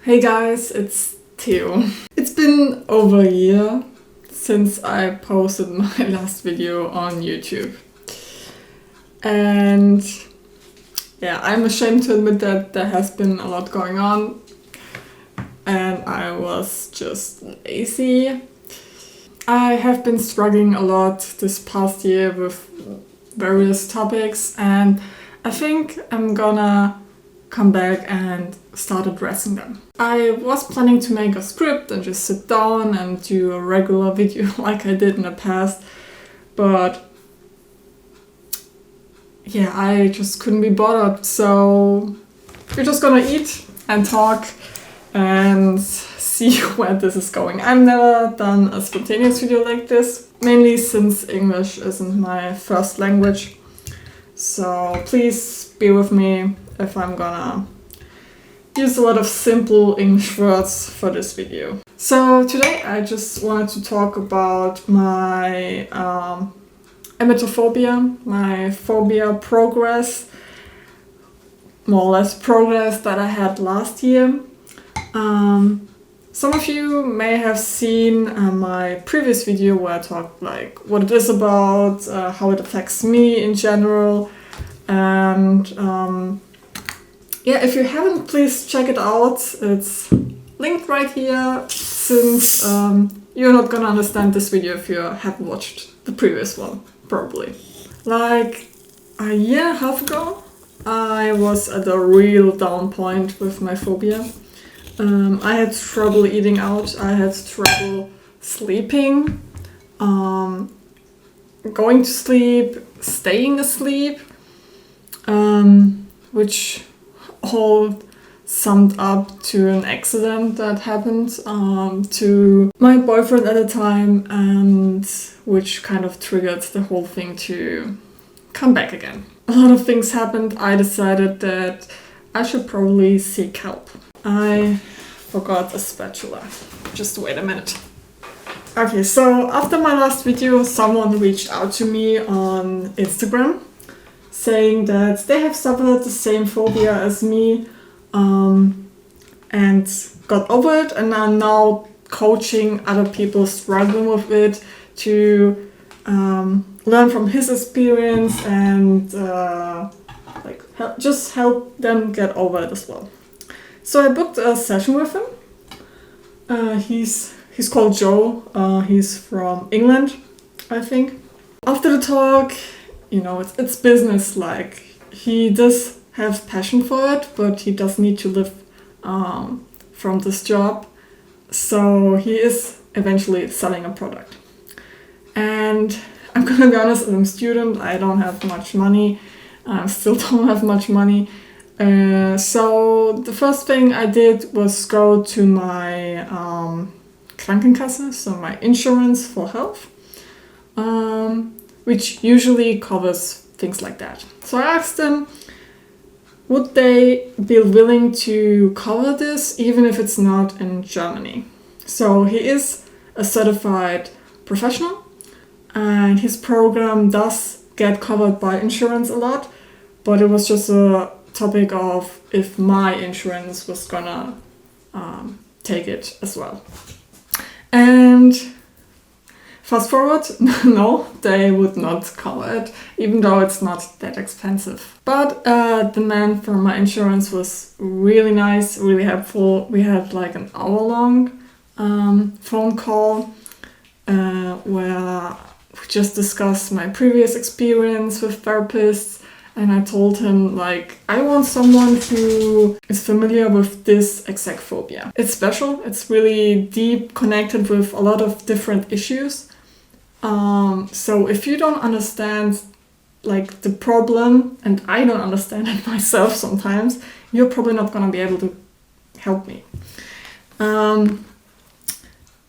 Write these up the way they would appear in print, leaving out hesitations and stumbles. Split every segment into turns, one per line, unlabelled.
Hey guys, it's Theo. It's been over a year since I posted my last video on YouTube. And yeah, I'm ashamed to admit that there has been a lot going on and I was just lazy. I have been struggling a lot this past year with various topics, and I think I'm gonna come back and start addressing them. I was planning to make a script and just sit down and do a regular video like I did in the past, but yeah, I just couldn't be bothered, so we're just gonna eat and talk and see where this is going. I've never done a spontaneous video like this, mainly since English isn't my first language, so please bear with me if I'm gonna use a lot of simple English words for this video. So today I just wanted to talk about my emetophobia, my phobia progress, more or less progress that I had last year. Some of you may have seen my previous video where I talked like what it is about, how it affects me in general, and yeah, if you haven't, please check it out. It's linked right here, since you're not gonna understand this video if you haven't watched the previous one, probably. Like a year and a half ago, I was at a real down point with my phobia. I had trouble eating out, I had trouble sleeping, going to sleep, staying asleep, which all summed up to an accident that happened to my boyfriend at the time, and which kind of triggered the whole thing to come back again. A lot of things happened. I decided that I should probably seek help. I forgot a spatula. Just wait a minute. Okay, so after my last video, someone reached out to me on Instagram saying that they have suffered the same phobia as me and got over it, and are now coaching other people struggling with it to learn from his experience and just help them get over it as well. So I booked a session with him. He's called Joe. He's from England, I think. After the talk, you know, it's business. Like, he does have passion for it, but he does need to live from this job. So he is eventually selling a product. And I'm gonna be honest, I'm a student. I don't have much money. I still don't have much money. So the first thing I did was go to my Krankenkasse, so my insurance for health, which usually covers things like that. So I asked them, would they be willing to cover this even if it's not in Germany? So he is a certified professional and his program does get covered by insurance a lot, but it was just a topic of if my insurance was gonna take it as well. And fast forward, no, they would not cover it, even though it's not that expensive. But the man from my insurance was really nice, really helpful. We had like an hour-long phone call where we just discussed my previous experience with therapists. And I told him, like, I want someone who is familiar with this exact phobia. It's special, it's really deep, connected with a lot of different issues. So if you don't understand, like, the problem, and I don't understand it myself sometimes, you're probably not gonna be able to help me.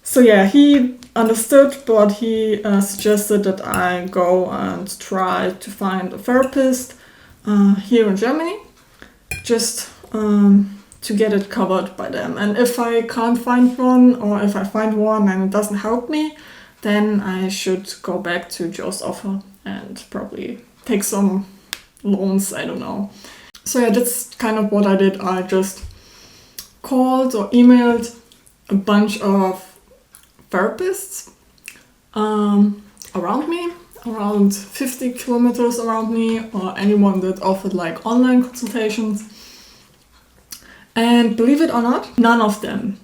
So yeah, he understood, but he suggested that I go and try to find a therapist here in Germany, just to get it covered by them. And if I can't find one, or if I find one and it doesn't help me, then I should go back to Joe's offer and probably take some loans, I don't know. So yeah, that's kind of what I did. I just called or emailed a bunch of therapists around me, around 50 kilometers around me, or anyone that offered like online consultations. And believe it or not, none of them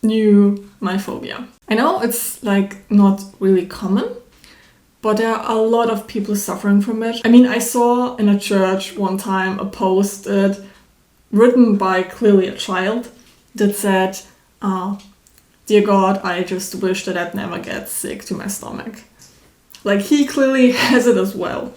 knew my phobia. I know it's like not really common, but there are a lot of people suffering from it. I mean, I saw in a church one time a post written by clearly a child that said, "Dear God, I just wish that I'd never get sick to my stomach." Like, he clearly has it as well.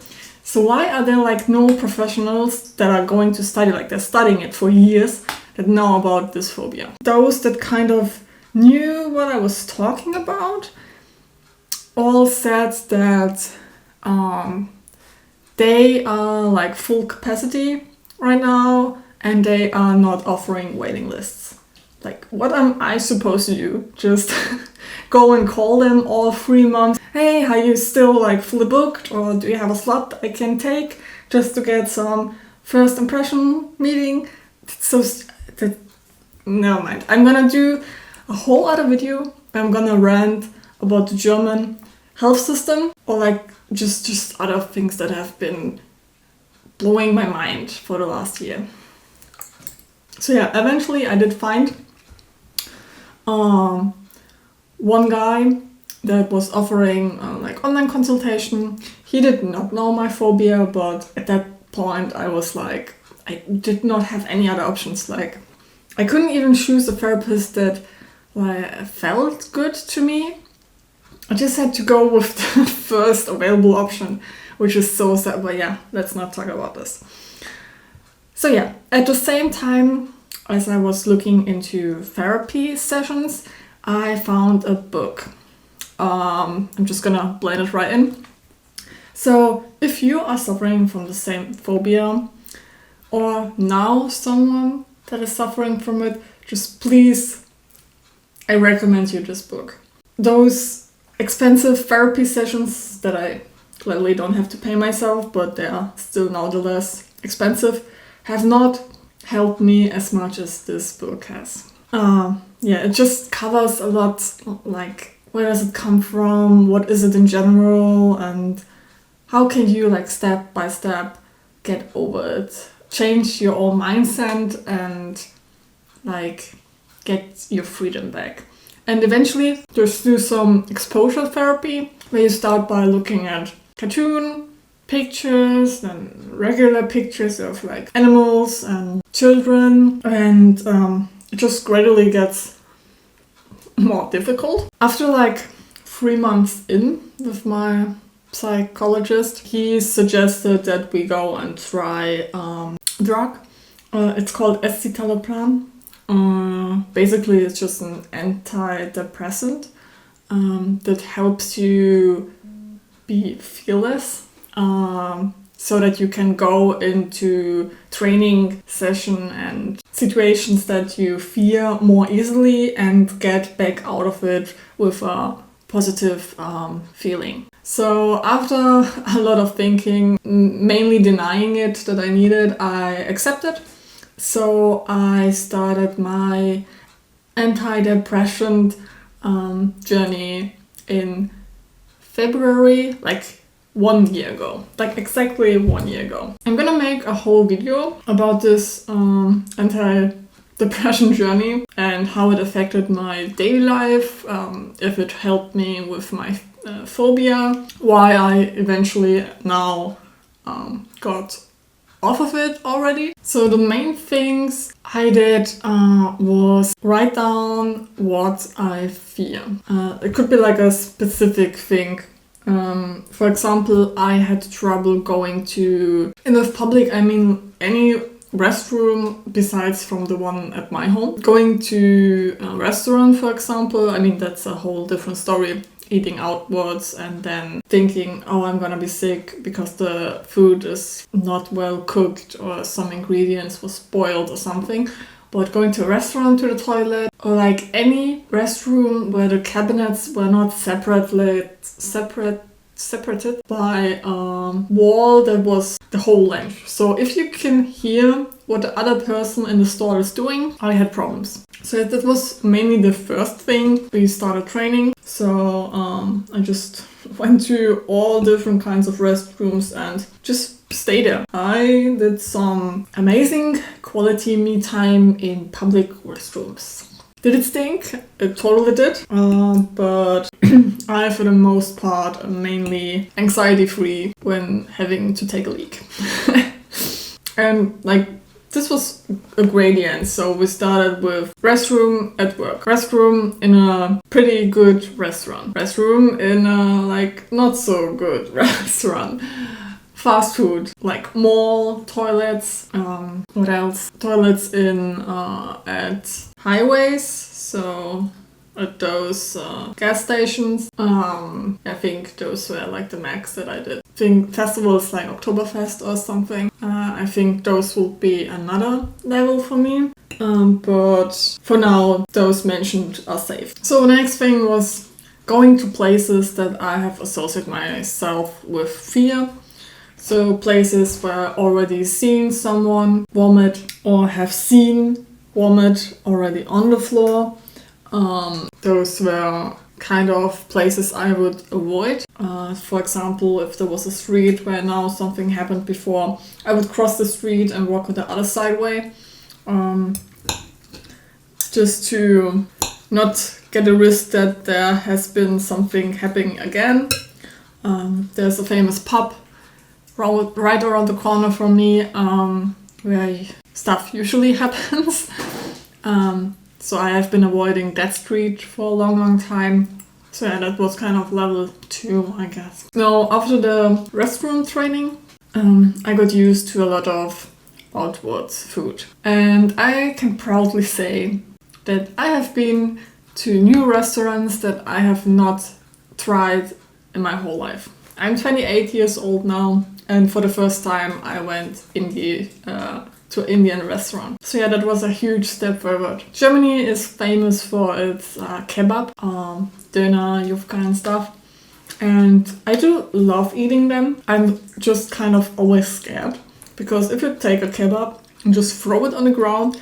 So why are there like no professionals that are going to study, like they're studying it for years, that know about this phobia? Those that kind of knew what I was talking about all said that they are like full capacity right now and they are not offering waiting lists. Like, what am I supposed to do? Just go and call them all 3 months? Hey, are you still like fully booked, or do you have a slot I can take just to get some first impression meeting? So never mind. I'm gonna do a whole other video. I'm gonna rant about the German health system, or like just other things that have been blowing my mind for the last year. So yeah, eventually I did find one guy that was offering like online consultation. He did not know my phobia, but at that point I was like, I did not have any other options. Like, I couldn't even choose a therapist that felt good to me. I just had to go with the first available option, which is so sad. But yeah, let's not talk about this. So yeah, at the same time as I was looking into therapy sessions, I found a book. I'm just gonna blend it right in. So if you are suffering from the same phobia, or know someone that is suffering from it, just please, I recommend you this book. Those expensive therapy sessions that I clearly don't have to pay myself, but they are still nonetheless expensive, have not helped me as much as this book has. Yeah, it just covers a lot, like where does it come from, what is it in general, and how can you like step by step get over it, change your own mindset, and like get your freedom back. And eventually just do some exposure therapy, where you start by looking at cartoon pictures and regular pictures of like animals and children, and it just gradually gets more difficult. After like 3 months in with my psychologist, he suggested that we go and try drug. It's called escitalopram. Basically, it's just an antidepressant that helps you be fearless, so that you can go into training session and situations that you fear more easily and get back out of it with a positive feeling. So after a lot of thinking, mainly denying it that I needed, I accepted. So I started my antidepressant journey in February, like 1 year ago, like exactly 1 year ago. I'm gonna make a whole video about this anti-depression journey and how it affected my daily life, if it helped me with my phobia, why I eventually now got off of it already. So the main things I did was write down what I fear. It could be like a specific thing. For example, I had trouble going to, in the public, I mean any restroom besides from the one at my home. Going to a restaurant, for example, I mean that's a whole different story. Eating outwards and then thinking, oh, I'm gonna be sick because the food is not well cooked or some ingredients were spoiled or something. But going to a restaurant, to the toilet, or like any restroom where the cabinets were not separate, separated by a wall that was the whole length. So if you can hear what the other person in the store is doing, I had problems. So that was mainly the first thing we started training. So I just went to all different kinds of restrooms and just stay there. I did some amazing quality me time in public restrooms. Did it stink? It totally did. But I, for the most part, am mainly anxiety-free when having to take a leak. And like, this was a gradient. So we started with restroom at work, restroom in a pretty good restaurant, restroom in a like not so good restaurant, fast food, like mall, toilets, what else? Toilets in at highways, so at those gas stations. I think those were like the max that I did. I think festivals like Oktoberfest or something. I think those will be another level for me. But for now, those mentioned are safe. So the next thing was going to places that I have associated myself with fear. So places where I've already seen someone vomit or have seen vomit already on the floor. Those were kind of places I would avoid. For example, if there was a street where now something happened before, I would cross the street and walk on the other side way. Just to not get a risk that there has been something happening again. There's a famous pub right around the corner from me where stuff usually happens. So I have been avoiding that street for a long time. So yeah, that was kind of level 2, I guess. Now, after the restroom training, I got used to a lot of outwards food. And I can proudly say that I have been to new restaurants that I have not tried in my whole life. I'm 28 years old now, and for the first time I went to an Indian restaurant. So yeah, that was a huge step forward. Germany is famous for its kebab, döner, yufka and stuff. And I do love eating them. I'm just kind of always scared. Because if you take a kebab and just throw it on the ground,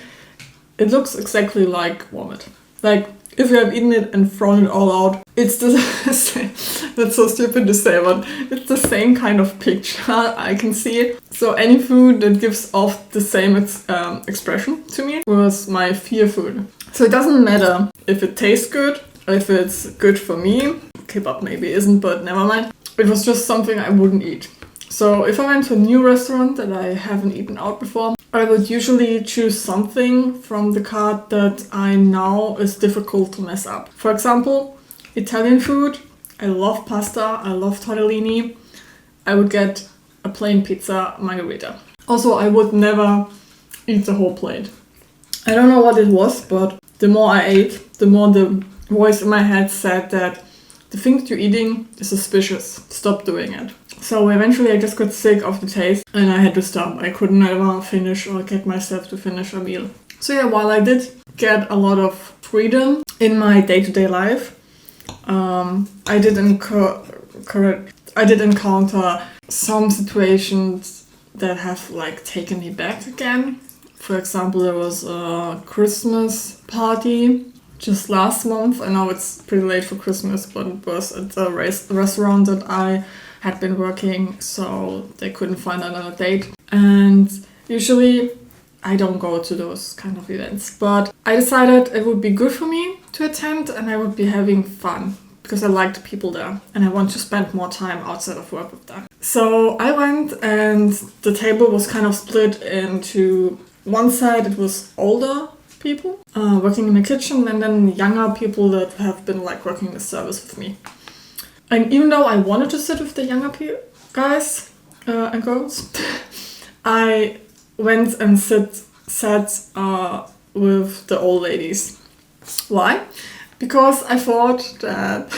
it looks exactly like vomit. Like, if you have eaten it and thrown it all out, it's the same. That's so stupid to say, but it's the same kind of picture. I can see it. So any food that gives off the same expression to me was my fear food. So it doesn't matter if it tastes good, or if it's good for me. Kebab maybe isn't, but never mind. It was just something I wouldn't eat. So if I went to a new restaurant that I haven't eaten out before, I would usually choose something from the cart that I know is difficult to mess up. For example, Italian food. I love pasta, I love tortellini. I would get a plain pizza margherita. Also, I would never eat the whole plate. I don't know what it was, but the more I ate, the more the voice in my head said that the thing that you're eating is suspicious. Stop doing it. So eventually I just got sick of the taste and I had to stop. I could never finish or get myself to finish a meal. So yeah, while I did get a lot of freedom in my day-to-day life, I did encounter some situations that have like taken me back again. For example, there was a Christmas party just last month. I know it's pretty late for Christmas, but it was at a restaurant that I had been working, so they couldn't find another date. And usually I don't go to those kind of events, but I decided it would be good for me to attend and I would be having fun because I liked people there and I want to spend more time outside of work with them. So I went and the table was kind of split into one side. It was older people working in the kitchen and then younger people that have been like working the service with me. And even though I wanted to sit with the younger guys and girls, I went and sat with the old ladies. Why? Because I thought that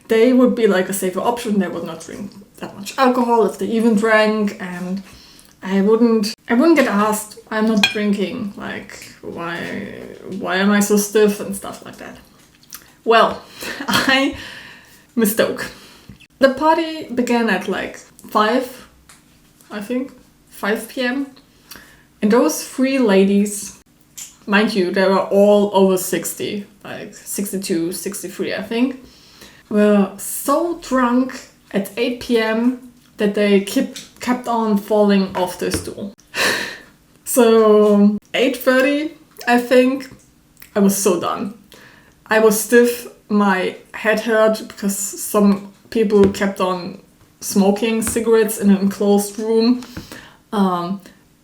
they would be like a safer option. They would not drink that much alcohol if they even drank, and I wouldn't get asked, I'm not drinking, like why am I so stiff and stuff like that. Well, I mistook. The party began at like 5, I think, 5 p.m. And those 3 ladies, mind you, they were all over 60, like 62, 63, I think, were so drunk at 8 p.m. that they kept on falling off the stool. So 8:30, I think, I was so done. I was stiff, my head hurt because some people kept on smoking cigarettes in an enclosed room.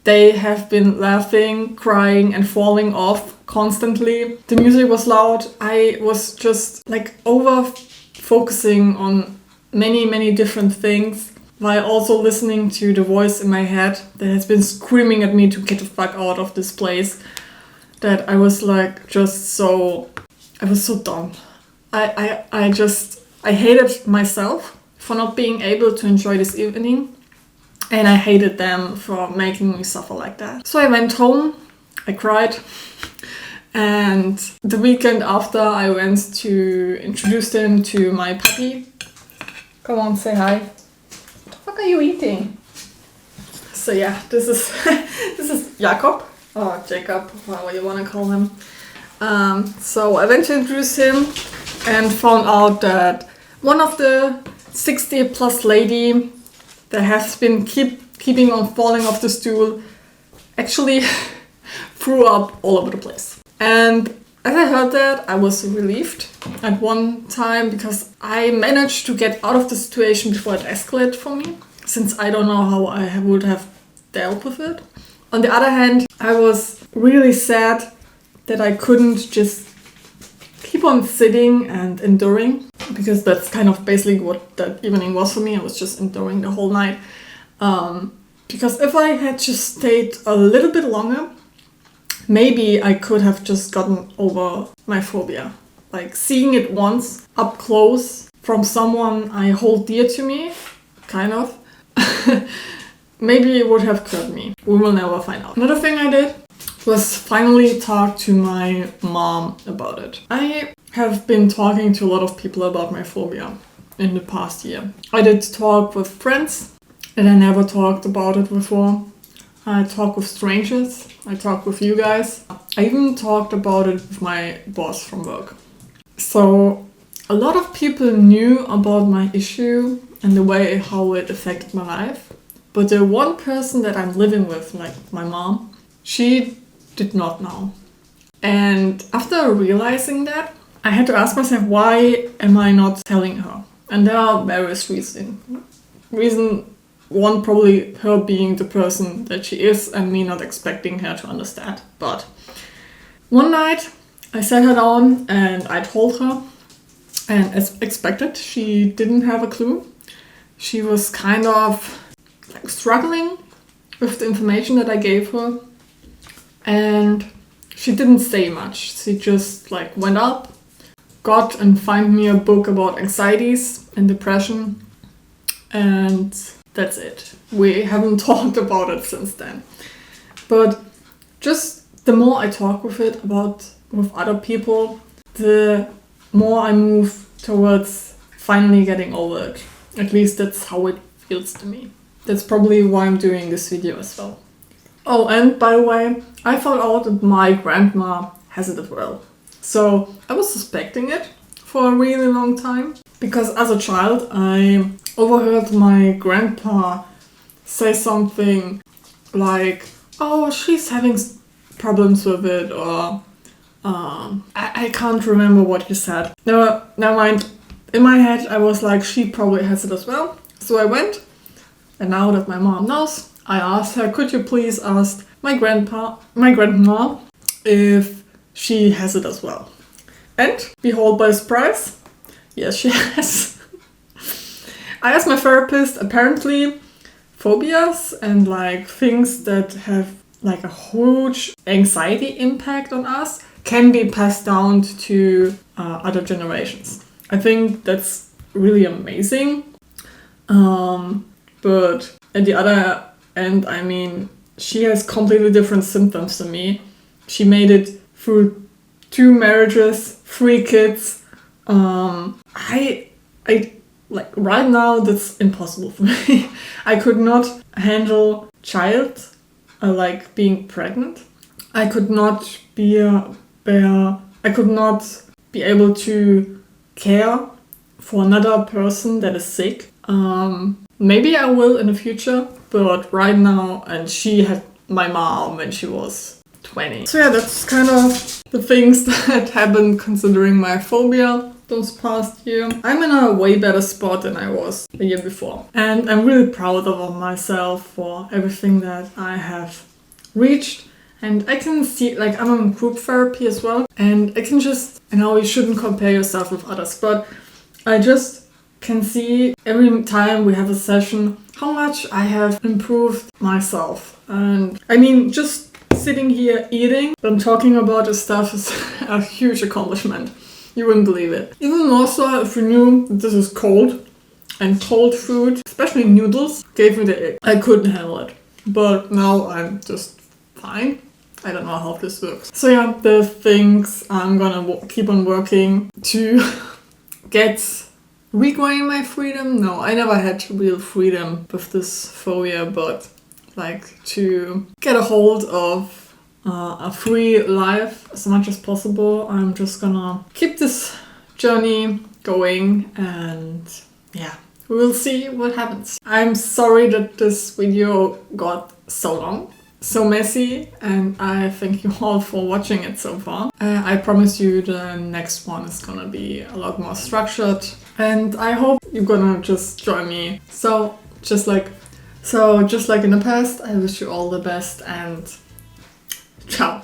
They have been laughing, crying, and falling off constantly. The music was loud. I was just like over focusing on many different things while also listening to the voice in my head that has been screaming at me to get the fuck out of this place. That I was like I was so dumb. I hated myself for not being able to enjoy this evening. And I hated them for making me suffer like that. So I went home, I cried, and the weekend after I went to introduce them to my puppy. Come on, say hi. What the fuck are you eating? So yeah, this is this is Jakob, or Jacob, however you want to call him. So I went to introduce him and found out that one of the 60 plus lady that has been keeping on falling off the stool actually threw up all over the place. And as I heard that, I was relieved at one time because I managed to get out of the situation before it escalated for me, since I don't know how I would have dealt with it. On the other hand, I was really sad that I couldn't just keep on sitting and enduring, because that's kind of basically what that evening was for me. I was just enduring the whole night. Because if I had just stayed a little bit longer, maybe I could have just gotten over my phobia. Like seeing it once up close from someone I hold dear to me, kind of, maybe it would have cured me. We will never find out. Another thing I did was finally talk to my mom about it. I have been talking to a lot of people about my phobia in the past year. I did talk with friends, and I never talked about it before. I talked with strangers. I talked with you guys. I even talked about it with my boss from work. So a lot of people knew about my issue and the way how it affected my life. But the one person that I'm living with, like my mom, she did not know. And after realizing that, I had to ask myself, why am I not telling her? And there are various reasons. Reason one, probably her being the person that she is and me not expecting her to understand. But one night I sat her down and I told her, and as expected, she didn't have a clue. She was kind of like struggling with the information that I gave her, and she didn't say much. She just like went up, got and found me a book about anxieties and depression, and that's it. We haven't talked about it since then. But just the more I talk with other people, the more I move towards finally getting over it. At least that's how it feels to me. That's probably why I'm doing this video as well. Oh, and by the way, I found out that my grandma has it as well. So I was suspecting it for a really long time, because as a child I overheard my grandpa say something like, oh, she's having problems with it, or I can't remember what he said. Never mind. In my head I was like, she probably has it as well. So I went, and now that my mom knows, I asked her, could you please ask my grandma if she has it as well? And behold, by surprise, yes, she has. I asked my therapist, apparently phobias and like things that have like a huge anxiety impact on us can be passed down to other generations. I think that's really amazing. But at the other end, I mean, she has completely different symptoms than me. She made it through 2 marriages, 3 kids. I like right now, that's impossible for me. I could not handle child, like being pregnant. I could not I could not be able to care for another person that is sick. Maybe I will in the future, but right now, and she had my mom when she was 20. So yeah, that's kind of the things that happened considering my phobia those past year. I'm in a way better spot than I was the year before. And I'm really proud of myself for everything that I have reached. And I can see, like, I'm in group therapy as well. And I can just, I know you shouldn't compare yourself with others, but I just can see every time we have a session how much I have improved myself. And I mean, just sitting here eating and talking about this stuff is a huge accomplishment. You wouldn't believe it. Even more so if you knew that this is cold, and cold food, especially noodles, gave me the ick. I couldn't handle it. But now I'm just fine. I don't know how this works. So yeah, the things I'm gonna keep on working to regain my freedom. No, I never had real freedom with this phobia, but like to get a hold of a free life as much as possible. I'm just gonna keep this journey going, and yeah, we will see what happens. I'm sorry that this video got so long, so messy, and I thank you all for watching it so far. I promise you the next one is gonna be a lot more structured, and I hope you're gonna just join me. So just like in the past, I wish you all the best, and ciao.